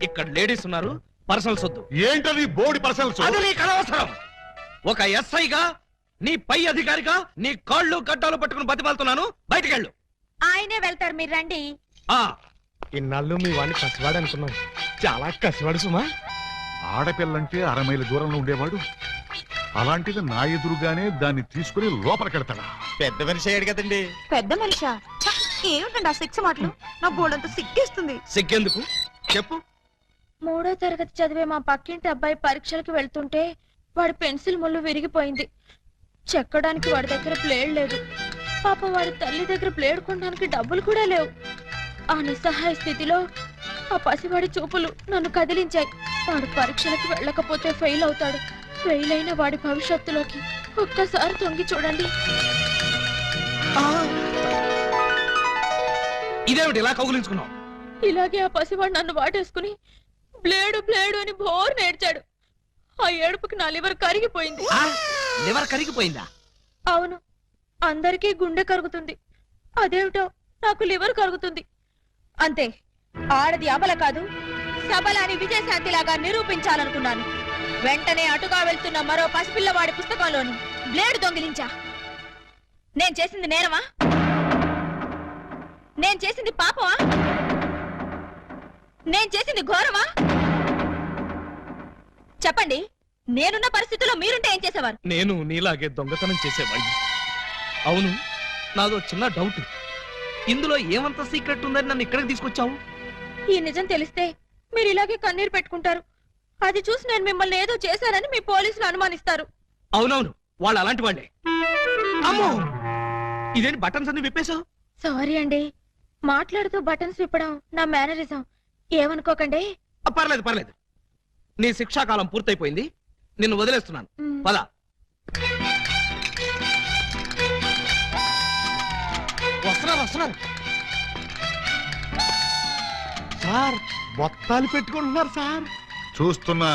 ఇక్కడ లేడీస్ ఉన్నారు, పర్సనల్స్ వద్దు. ఏంటది బోడి పర్సనల్స్? అది నీకు అనవసరం. ఒక ఎస్ఐగా నీ పై అధికారిగా నీ కాళ్ళు గడ్డాలు పట్టుకుని బతిమాలుతున్నాను. బయటికి వెళ్ళు. ఆయనే వెళ్తారు, మీరు రండి. ఇన్నాళ్ళు మీ వాడిని కసివాడు అనుకున్నాం. చాలా కసివాడు సుమా. ఆడపిల్లంటే 6 మైళ్ళ దూరంలో ఉండేవాడు, అలాంటిది నా ఎదురుగానే దాన్ని తీసుకుని లోపలికెడతాడా? పెద్ద మనిషి అయ్యాడు కదండి. పెద్ద మనిషా? ఏమిటండి ఆ శిక్ష మాటలు? నా బోర్డంతా సిగ్గేస్తుంది. సిగ్గెందుకు చెప్పు. 3వ తరగతి చదివే మా పక్కింటి అబ్బాయి పరీక్షలకు వెళ్తుంటే వాడి పెన్సిల్ ముళ్ళు విరిగిపోయింది. చెక్కడానికి వాడి దగ్గర ప్లేడ్ లేదు. పాప వాడి తల్లి దగ్గర ప్లేడ్ కొనడానికి డబ్బులు కూడా లేవు. ఆ నిస్సహాయ స్థితిలో ఆ పసివాడి చూపులు నన్ను కదిలించాయి. వాడు పరీక్షలకు వెళ్ళకపోతే ఫెయిల్ అవుతాడు. ఫెయిల్ అయిన వాడి భవిష్యత్తులోకి ఒక్కసారి తొంగి చూడండి. ఇదేమిటి ఇలా కౌగులించుకున్నావు? ఇలాగే ఆ పసివాడు నన్ను వాటేసుకుని బ్లేడు బ్లేడు అని బోర్ నేర్చాడు. ఆ ఏడుపుకి నా లివర్ కరిగిపోయింది. లివర్ కరిగిపోయిందా? అవును, అందరికీ గుండె కరుగుతుంది. అదేమిటో నాకు లివర్ కరుగుతుంది. అంతే, ఆడది అబల కాదు, సబల అని విజయశాంతిలాగా నిరూపించాలనుకున్నాను. వెంటనే అటుగా వెళ్తున్న మరో పసిపిల్లవాడి పుస్తకంలోని బ్లేడు దొంగిలించా. నేను చేసింది నేరమా? నేను చేసింది పాపమా? నేను చేసింది ఘోరమా? చెప్పండి. నేనున్న పరిస్థితుల్లో మీరుంటే ఏం చేసేవారు? నేను నీలాగే దొంగతనం చేసేవాడిని. అవును, నాదో చిన్న డౌట్. ఇందులో ఏమంత సీక్రెట్ ఉందని నన్ను ఇక్కడికి తీసుకొచ్చావు? ఈ నిజం తెలిస్తే మీరు ఇలాగే కన్నీరు పెట్టుకుంటారు. అది చూసి నేను మిమ్మల్ని ఏదో చేశానని మీ పోలీసులు అనుమానిస్తారు. అవునవును, వాళ్ళు అలాంటి వాళ్ళే. అమ్మో, ఇదేంటి బటన్స్ అన్ని విప్పేశావు? సారీ అండి, మాట్లాడుతూ బటన్స్ విప్పడం నా మేనరిజం. ఏమనుకోకండి. పర్లేదు పర్లేదు. నీ శిక్షాకాలం పూర్తయిపోయింది, నిన్ను వదిలేస్తున్నాను. పద. వస్తున్నారు. సార్, బొత్తాలు పెట్టుకుంటున్నారు సార్. చూస్తున్నా.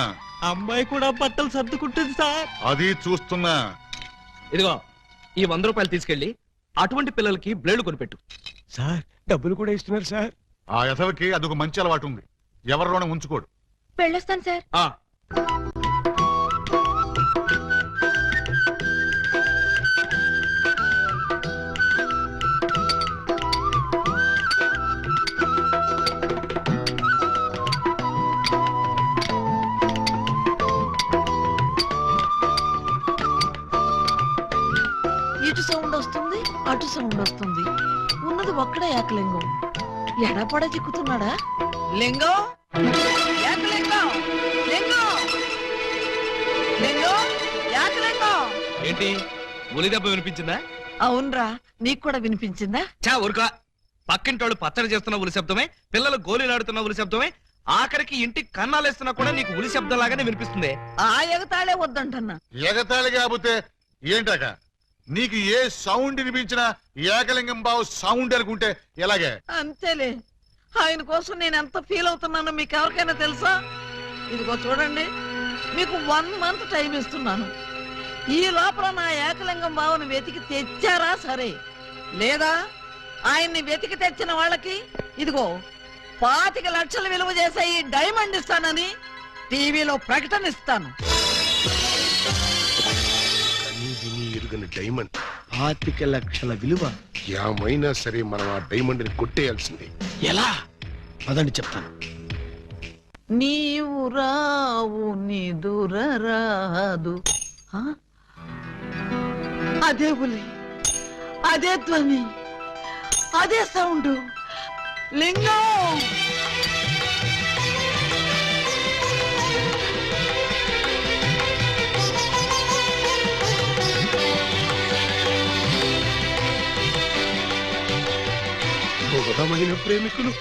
అమ్మాయి కూడా బట్టలు సర్దుకుంటుంది సార్. అది చూస్తున్నా. ఇదిగో, ఈ 100 రూపాయలు తీసుకెళ్లి అటువంటి పిల్లలకి బ్లేడ్ కొనిపెట్టు. సార్, డబ్బులు కూడా ఇస్తున్నారు సార్. ఆ యథవకి అదొక మంచి అలవాటు ఉంది, ఎవరిలోనే ఉంచుకోడు. వెళ్ళొస్తాను సార్. ఇటు సౌండ్ వస్తుంది, అటు సౌండ్ వస్తుంది. ఉన్నది ఒక్కడే ఏకలింగం. ఎడపడ చిక్కుతున్నాడా? లింగం, ఏకలింగం, లింగం, లింగం, ఏకలింగం. ఏంటి, ఉలి దెబ్బ వినిపించిందా? అవునరా, నీకు కూడా వినిపించిందా? చా ఊరుకా. పక్కింటోళ్ళు పచ్చడి చేస్తున్న ఉలి శబ్దమే, పిల్లలు గోళీలాడుతున్న ఉలి శబ్దమే, ఆఖరికి ఇంటికి కన్నాలేస్తున్నా కూడా నీకు ఉలి శబ్దం లాగానే వినిపిస్తుంది. ఆ ఎగతాళే వద్దంటన్నా. ఎగతాళి కాకపోతే ఏంటాక? నీకు ఏ సౌండ్ వినిపించినా ఏకలింగం బావు సౌండ్ అనుకుంటే ఎలాగే? అంతేలే. ఆయన కోసం నేను ఎంత ఫీల్ అవుతున్నానో మీకు ఎవరికైనా తెలుసా? ఇదిగో చూడండి, మీకు 1 మంత్ టైం ఇస్తున్నాను. ఈ లోపల నా ఏకలింగం బావుని వెతికి తెచ్చారా సరే, లేదా ఆయన్ని వెతికి తెచ్చిన వాళ్ళకి ఇదిగో 25 లక్షలు విలువ చేసే ఈ డైమండ్ ఇస్తానని టీవీలో ప్రకటన ఇస్తాను. డైమండ్ 25 లక్షల విలువ. ఏమైనా సరే మనం ఆ డైమండ్ ని కొట్టేయాల్సిందే. ఎలా? అదండి చెప్తాను. నీవు రావు నిదురరాదు. అదే బులి, అదే ధ్వని, అదే సౌండ్. లింగం ఘోరమైన ప్రేమికులు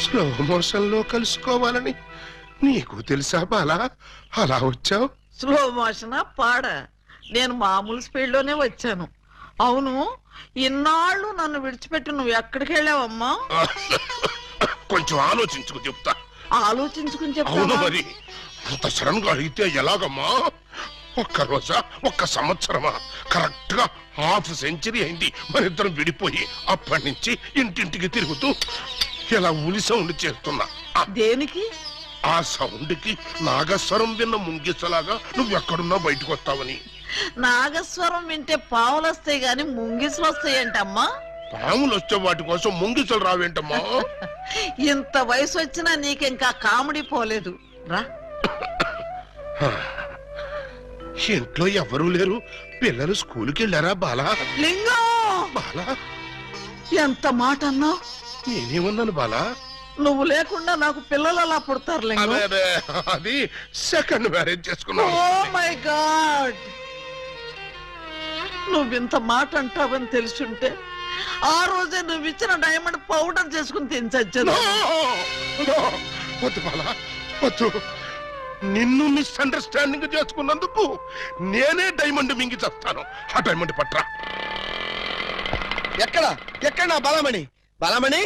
స్లో మోషన్ లో కలుసుకోవాలని నీకు తెలుసా బాలా? అలా వచ్చావు. స్లో మోషనా పాడ? నేను మామూలు స్పీడ్ లోనే వచ్చాను. అవును, ఇన్నాళ్ళు నన్ను విడిచిపెట్టి నువ్వు ఎక్కడికి వెళ్ళావమ్మా? కొంచెం ఆలోచించుకు చెప్తా. ఆలోచించుకుని అవును చెప్తావా? మరి అంత సడన్ గా అడిగితే ఎలాగమ్మా? ఒక్క రోజా, ఒక్క సంవత్సరమా? కరెక్ట్ గా హాఫ్ సెంచరీ అయింది మన ఇద్దరం విడిపోయి. అప్పటి నుంచి ఇంటింటికి తిరుగుతూ ఇలా ఉలి సౌండ్ చేస్తున్నా. దేనికి? ఆ సౌండ్ కి నాగస్వరం విన్న ముంగిసలాగా నువ్వెక్కడున్నా బయటకు వస్తావని. నాగస్వరం వింటే పావులు వస్తాయి గాని ముంగిసులు వస్తాయంటమ్మా. పాములు వచ్చే వాటి కోసం ముంగిసలు రావేంటమ్మా? ఇంత వయసు వచ్చినా నీకింకా కామెడీ పోలేదు రా. ఇంట్లో ఎవరూ లేరు. పిల్లలు స్కూల్కి వెళ్ళారా బాలా? లింగం, బాలా, ఎంత మాట అన్నావు? నేనేమన్నాను బాలా? నువ్వు లేకుండా నాకు పిల్లలు అలా పుడతారు లింగం. అదే అదే, అది సెకండ్ మ్యారేజ్ చేసుకున్నావు. ఓ మై గాడ్, నువ్వింత మాట అంటావని తెలుసుంటే ఆ రోజే నువ్వు ఇచ్చిన డైమండ్ పౌడర్ చేసుకుని తినచచ్చాను. వద్దు బాలా, వద్దు. నిన్ను మిస్అండర్స్టాండింగ్ చేసుకున్నందుకు నేనే డైమండ్ మింగి చేస్తాను. ఆ డైమండ్ పట్రా. ఎక్కడ ఎక్కడ నా బలమణి? బలమణి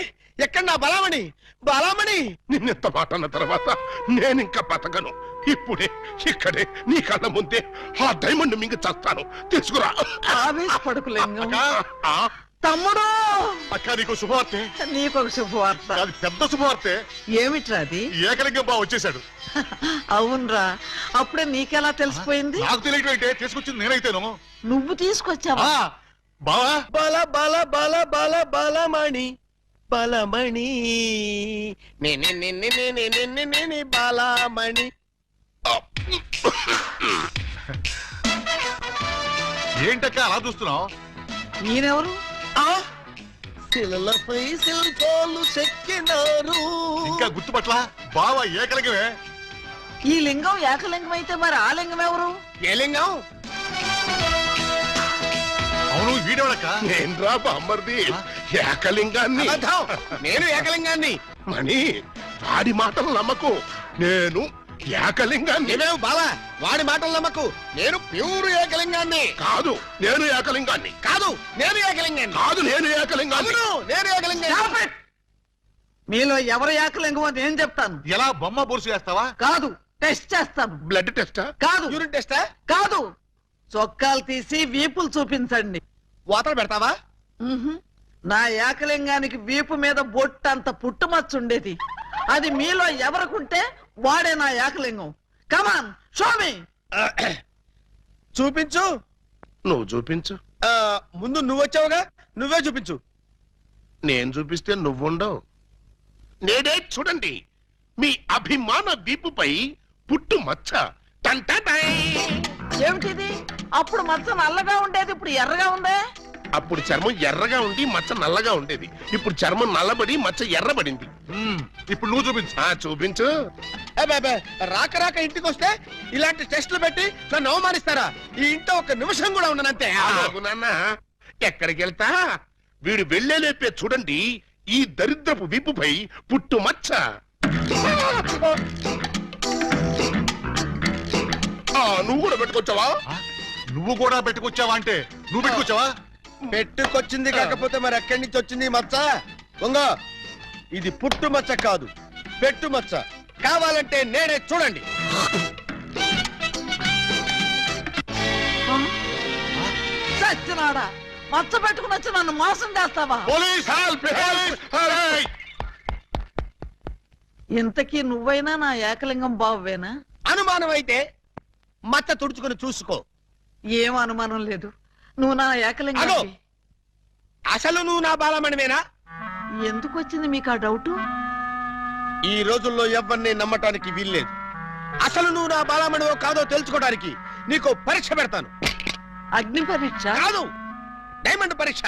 ఎక్కడ నా బలమణి? బలమణి నిన్నెంత మాట అన్న తర్వాత నేనింకా బతకను. ఇప్పుడే ఇక్కడే నీ కళ్ళ ముందే ఆ డైమండ్ మింగి చేస్తాను. తీసుకురా. ఆవేశపడకు లింగం. ఆ, తమ్ముడు, అక్క నీకు శుభవార్తె. నీకొక శుభవార్త. అది పెద్ద శుభవార్తె. ఏమిట్రా అది? ఏకలింగం బా వచ్చేసాడు. అవునరా, అప్పుడే నీకెలా తెలిసిపోయింది? నాకు తెలియటం అయితే తీసుకొచ్చింది నేనైతేను. నువ్వు తీసుకొచ్చావా? బావా, బల బల బల బల బలమణి బలమణి నేనే బలమణి. ఏంటక్క అలా చూస్తున్నావు? నేనెవరు? శిలలపై శిల్పాలు చెక్కినారు. ఇంకా గుర్తుపట్ల బావా ఏకలింగమే. ఈ లింగం ఏకలింగం అయితే మరి ఆ లింగం ఎవరు? ఏ లింగం? అవును, వీడెవడక్క? నేను రా బామ్మర్ది, ఏకలింగాన్ని. అబద్ధం, నేను ఏకలింగాన్ని. మణి, వాడి మాటలు నమ్మకు. నేను ఏకలింగాన్ని. నేనేం బాలా, వాడి మాటలు నమ్మకు. నేను ప్యూర్ ఏకలింగాన్ని. కాదు, నేను ఏకలింగాన్ని. కాదు, నేను ఏకలింగాన్ని. కాదు, నేను ఏకలింగాన్ని. అవును, నేను ఏకలింగాన్ని. మీలో ఎవరు ఏకలింగం అని నేను చెప్తాను. ఎలా బొమ్మ బొరుసు వేస్తావా? కాదు, టెస్ట్ చేస్తాను. బ్లడ్ టెస్టా? కాదు, యూరిన్ టెస్టా? కాదు, చొక్కాలు తీసి వీపులు చూపించండి. వాతలు పెడతావా? ఉహుం. నా ఏకలింగానికి వీపు మీద బొట్టంత పుట్టుమచ్చ ఉండేది. అది మీలో ఎవరికుంటే వాడే నా ఏకలింగం. కమాన్, షో మీ. చూపించు. నువ్వు చూపించు. ముందు నువ్వు వచ్చావుగా, నువ్వే చూపించు. నేను చూపిస్తే నువ్వుండవు. నేనే చూడండి, మీ అభిమాన వీపుపై పుట్టు మచ్చ. టంటటై. ఏమిటిది? అప్పుడు మచ్చ నల్లగా ఉండేది, ఇప్పుడు ఎర్రగా ఉందే. అప్పుడు చర్మం ఎర్రగా ఉండి మచ్చ నల్లగా ఉండేది. ఇప్పుడు చర్మం నల్లబడి మచ్చ ఎర్రబడింది. ఇప్పుడు నువ్వు చూపించు. చూపించు. అబ్బే, రాక రాక ఇంటికి వస్తే ఇలాంటి టెస్టులు పెట్టి నన్ను అవమానిస్తారా? ఈ ఇంట్లో ఒక నిమిషం కూడా ఉండనంతే. ఆగు నాన్న, ఎక్కడికి వెళ్తా? వీడు వెళ్ళేలేపే చూడండి, ఈ దరిద్రపు వీపుపై పుట్టు మచ్చ. నువ్వు కూడా పెట్టుకొచ్చావా? నువ్వు కూడా పెట్టుకొచ్చావా అంటే నువ్వు పెట్టుకొచ్చావా? పెట్టుకొచ్చింది కాకపోతే మరి ఎక్కడి నుంచి వచ్చింది మచ్చ? ఉంగో, ఇది పుట్టు మచ్చ కాదు, పెట్టు మచ్చ. కావాలంటే నేనే చూడండి. చచ్చినాడా, మచ్చ పెట్టుకుని వచ్చి నన్ను మోసం చేస్తావా? Police help! ఇంతకీ నువ్వైనా నా ఏకలింగం బావేనా? అనుమానం అయితే మచ్చ తుడుచుకుని చూసుకో. ఏం అనుమానం లేదు, నువ్వు నా ఏకలింగం. అసలు నువ్వు నా బాలమణివేనా? ఎందుకు వచ్చింది మీకు ఆ డౌట్? ఈ రోజుల్లో ఎవరిని నమ్మటానికి వీల్లేదు. అసలు నువ్వు నా బాలమణివో కాదో తెలుసుకోవడానికి నీకు పరీక్ష పెడతాను. అగ్ని పరీక్ష కాదు, డైమండ్ పరీక్ష.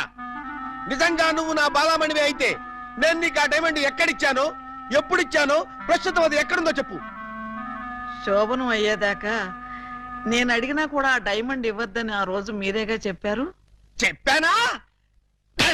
నిజంగా నువ్వు నా బాలామణివి అయితే నేను నీకు ఆ డైమండ్ ఎక్కడిచ్చానో ఎప్పుడిచ్చానో ప్రస్తుతం అది ఎక్కడుందో చెప్పు. శోభనం అయ్యేదాకా నేను అడిగినా కూడా ఆ డైమండ్ ఇవ్వద్దని ఆ రోజు మీరేగా చెప్పారు. చెప్పానా?